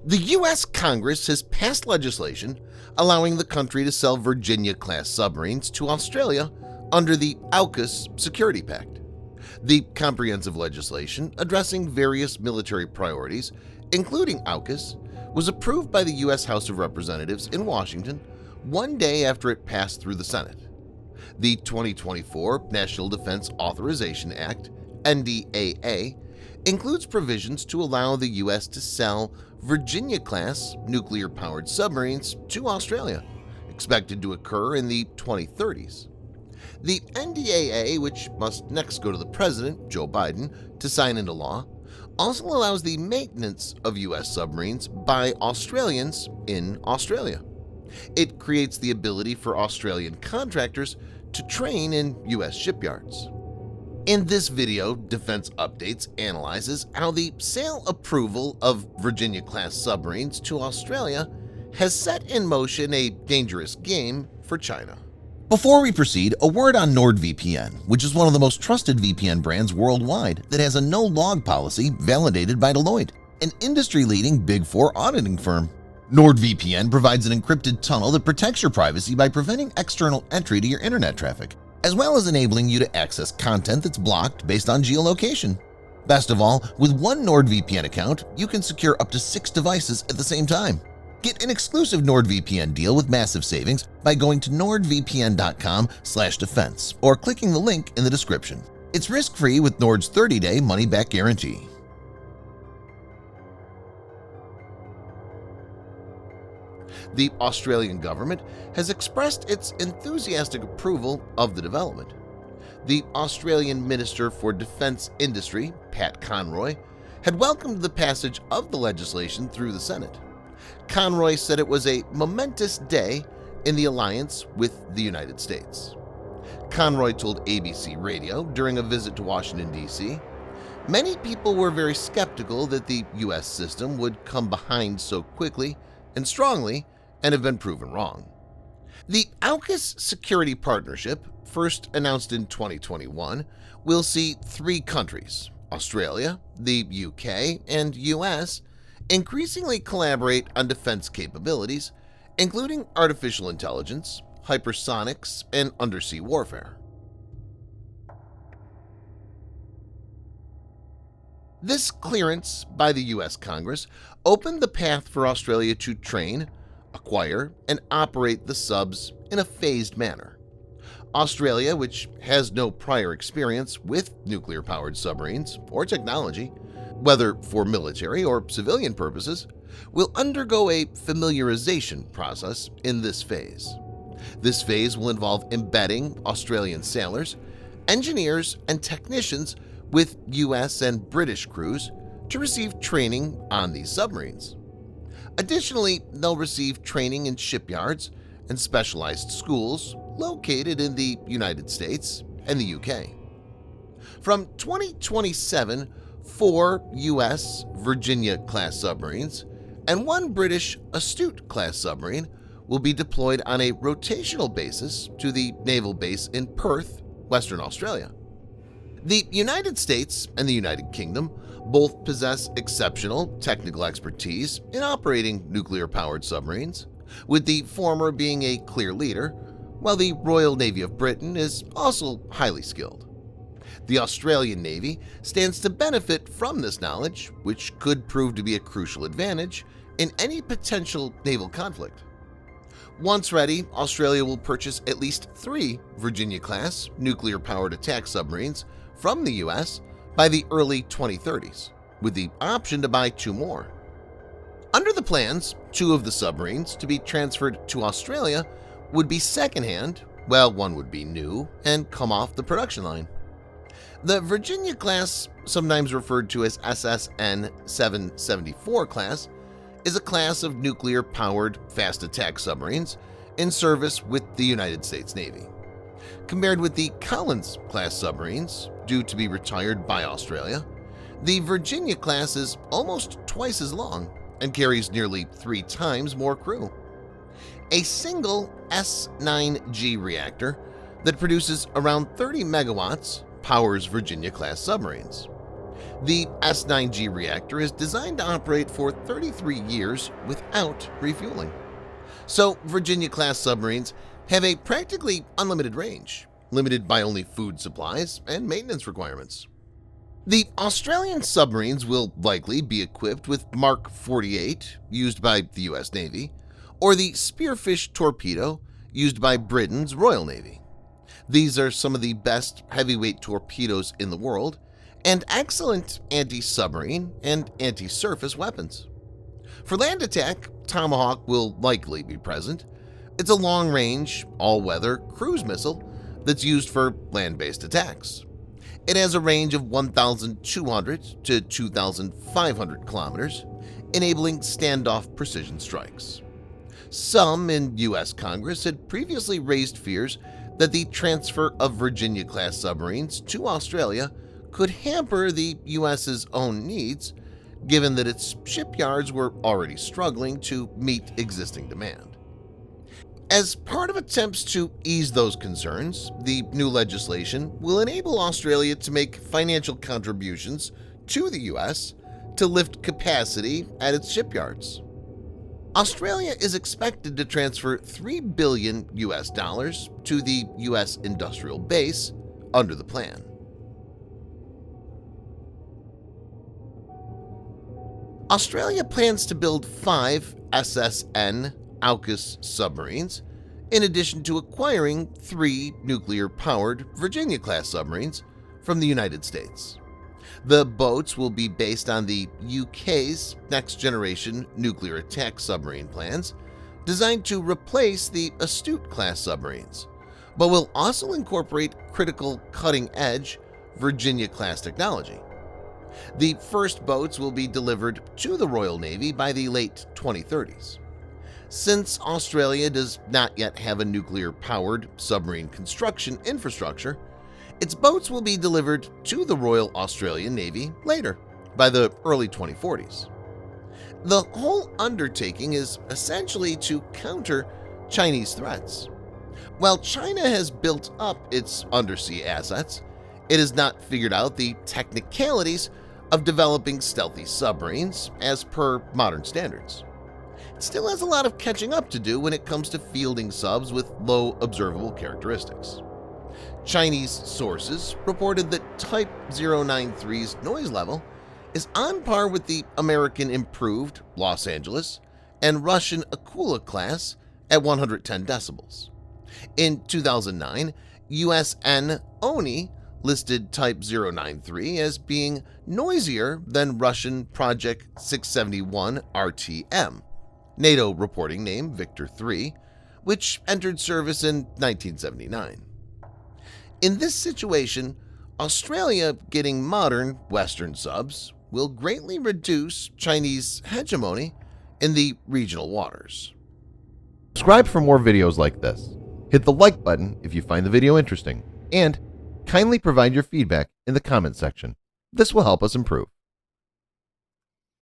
The U.S. Congress has passed legislation allowing the country to sell Virginia-class submarines to Australia under the AUKUS Security Pact. The comprehensive legislation addressing various military priorities, including AUKUS, was approved by the U.S. House of Representatives in Washington one day after it passed through the Senate. The 2024 National Defense Authorization Act, NDAA, includes provisions to allow the U.S. to sell Virginia-class nuclear-powered submarines to Australia, expected to occur in the 2030s. The NDAA, which must next go to the President, Joe Biden, to sign into law, also allows the maintenance of U.S. submarines by Australians in Australia. It creates the ability for Australian contractors to train in U.S. shipyards. In this video, Defense Updates analyzes how the sale approval of Virginia-class submarines to Australia has set in motion a dangerous game for China. Before we proceed, a word on NordVPN, which is one of the most trusted VPN brands worldwide that has a no-log policy validated by Deloitte, an industry-leading Big Four auditing firm. NordVPN provides an encrypted tunnel that protects your privacy by preventing external entry to your internet traffic, as well as enabling you to access content that's blocked based on geolocation. Best of all, with one NordVPN account, you can secure up to 6 devices at the same time. Get an exclusive NordVPN deal with massive savings by going to nordvpn.com/defense or clicking the link in the description. It's risk-free with Nord's 30-day money-back guarantee. The Australian government has expressed its enthusiastic approval of the development. The Australian Minister for Defence Industry, Pat Conroy, had welcomed the passage of the legislation through the Senate. Conroy said it was a momentous day in the alliance with the United States. Conroy told ABC Radio during a visit to Washington, D.C., "Many people were very skeptical that the U.S. system would come behind so quickly and strongly and have been proven wrong." The AUKUS Security Partnership, first announced in 2021, will see 3 countries, Australia, the UK, and US, increasingly collaborate on defense capabilities, including artificial intelligence, hypersonics, and undersea warfare. This clearance by the U.S. Congress opened the path for Australia to train, acquire, and operate the subs in a phased manner. Australia, which has no prior experience with nuclear-powered submarines or technology, whether for military or civilian purposes, will undergo a familiarization process in this phase. This phase will involve embedding Australian sailors, engineers, and technicians with U.S. and British crews to receive training on these submarines. Additionally, they'll receive training in shipyards and specialized schools located in the United States and the UK. From 2027, 4 U.S. Virginia-class submarines and 1 British Astute-class submarine will be deployed on a rotational basis to the naval base in Perth, Western Australia. The United States and the United Kingdom both possess exceptional technical expertise in operating nuclear-powered submarines, with the former being a clear leader, while the Royal Navy of Britain is also highly skilled. The Australian Navy stands to benefit from this knowledge, which could prove to be a crucial advantage in any potential naval conflict. Once ready, Australia will purchase at least 3 Virginia-class nuclear-powered attack submarines from the U.S. by the early 2030s, with the option to buy 2 more. Under the plans, 2 of the submarines to be transferred to Australia would be secondhand, while 1 would be new and come off the production line. The Virginia-class, sometimes referred to as SSN 774 class, is a class of nuclear-powered fast attack submarines in service with the United States Navy. Compared with the Collins-class submarines, due to be retired by Australia, the Virginia-class is almost twice as long and carries nearly 3 times more crew. A single S9G reactor that produces around 30 megawatts powers Virginia-class submarines. The S-9G reactor is designed to operate for 33 years without refueling. So Virginia-class submarines have a practically unlimited range, limited by only food supplies and maintenance requirements. The Australian submarines will likely be equipped with Mark 48, used by the US Navy, or the Spearfish torpedo, used by Britain's Royal Navy. These are some of the best heavyweight torpedoes in the world and excellent anti-submarine and anti-surface weapons. For land attack, Tomahawk will likely be present. It's a long-range, all-weather cruise missile that's used for land-based attacks. It has a range of 1,200 to 2,500 kilometers, enabling standoff precision strikes. Some in U.S. Congress had previously raised fears that the transfer of Virginia-class submarines to Australia could hamper the U.S.'s own needs, given that its shipyards were already struggling to meet existing demand. As part of attempts to ease those concerns, the new legislation will enable Australia to make financial contributions to the U.S. to lift capacity at its shipyards. Australia is expected to transfer $3 billion to the U.S. industrial base under the plan. Australia plans to build 5 SSN AUKUS submarines, in addition to acquiring 3 nuclear-powered Virginia-class submarines from the United States. The boats will be based on the UK's next-generation nuclear attack submarine plans, designed to replace the Astute-class submarines, but will also incorporate critical cutting-edge Virginia-class technology. The first boats will be delivered to the Royal Navy by the late 2030s. Since Australia does not yet have a nuclear-powered submarine construction infrastructure, its boats will be delivered to the Royal Australian Navy later, by the early 2040s. The whole undertaking is essentially to counter Chinese threats. While China has built up its undersea assets, it has not figured out the technicalities of developing stealthy submarines as per modern standards. It still has a lot of catching up to do when it comes to fielding subs with low observable characteristics. Chinese sources reported that Type 093's noise level is on par with the American improved Los Angeles and Russian AUKUS class at 110 decibels. In 2009, USN ONI listed Type 093 as being noisier than Russian Project 671 RTM, NATO reporting name Victor 3, which entered service in 1979. In this situation, Australia getting modern Western subs will greatly reduce Chinese hegemony in the regional waters. Subscribe for more videos like this. Hit the like button if you find the video interesting, and kindly provide your feedback in the comment section. This will help us improve.